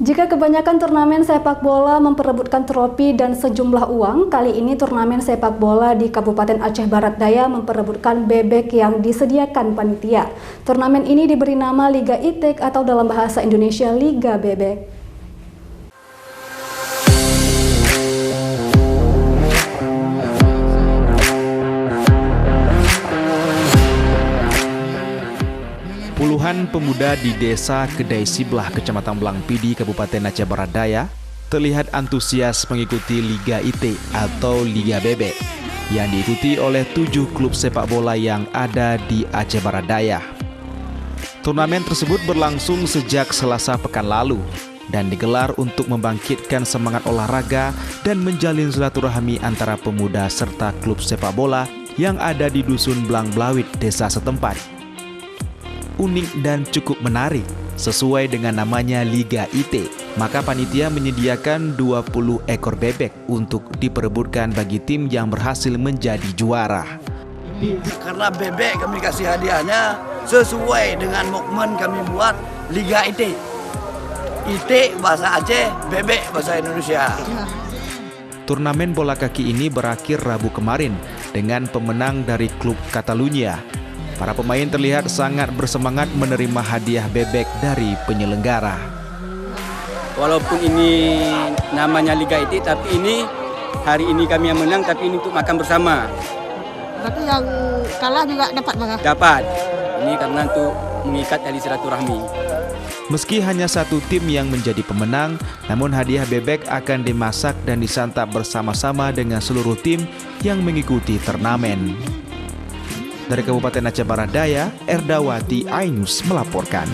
Jika kebanyakan turnamen sepak bola memperebutkan trofi dan sejumlah uang, kali ini turnamen sepak bola di Kabupaten Aceh Barat Daya memperebutkan bebek yang disediakan panitia. Turnamen ini diberi nama Liga Itik atau dalam bahasa Indonesia Liga Bebek. Puluhan pemuda di Desa Kedai Siblah, Kecamatan Blangpidi, Kabupaten Aceh Barat Daya terlihat antusias mengikuti Liga IT atau Liga Bebek yang diikuti oleh 7 klub sepak bola yang ada di Aceh Barat Daya. Turnamen tersebut berlangsung sejak Selasa pekan lalu dan digelar untuk membangkitkan semangat olahraga dan menjalin silaturahmi antara pemuda serta klub sepak bola yang ada di Dusun Blang-Blawit, desa setempat. Unik dan cukup menarik, sesuai dengan namanya Liga IT, maka panitia menyediakan 20 ekor bebek untuk diperebutkan bagi tim yang berhasil menjadi juara. Karena bebek kami kasih hadiahnya sesuai dengan momen kami buat Liga IT. IT bahasa Aceh, bebek bahasa Indonesia. Turnamen bola kaki ini berakhir Rabu kemarin dengan pemenang dari klub Catalunya. Para pemain terlihat sangat bersemangat menerima hadiah bebek dari penyelenggara. Walaupun ini namanya Liga IT, tapi ini hari ini kami yang menang, tapi ini untuk makan bersama. Berarti yang kalah juga dapat makan? Dapat. Ini karena untuk mengikat tali silaturahmi. Meski hanya satu tim yang menjadi pemenang, namun hadiah bebek akan dimasak dan disantap bersama-sama dengan seluruh tim yang mengikuti turnamen. Dari Kabupaten Aceh Barat Daya, Erdawati Ainus melaporkan.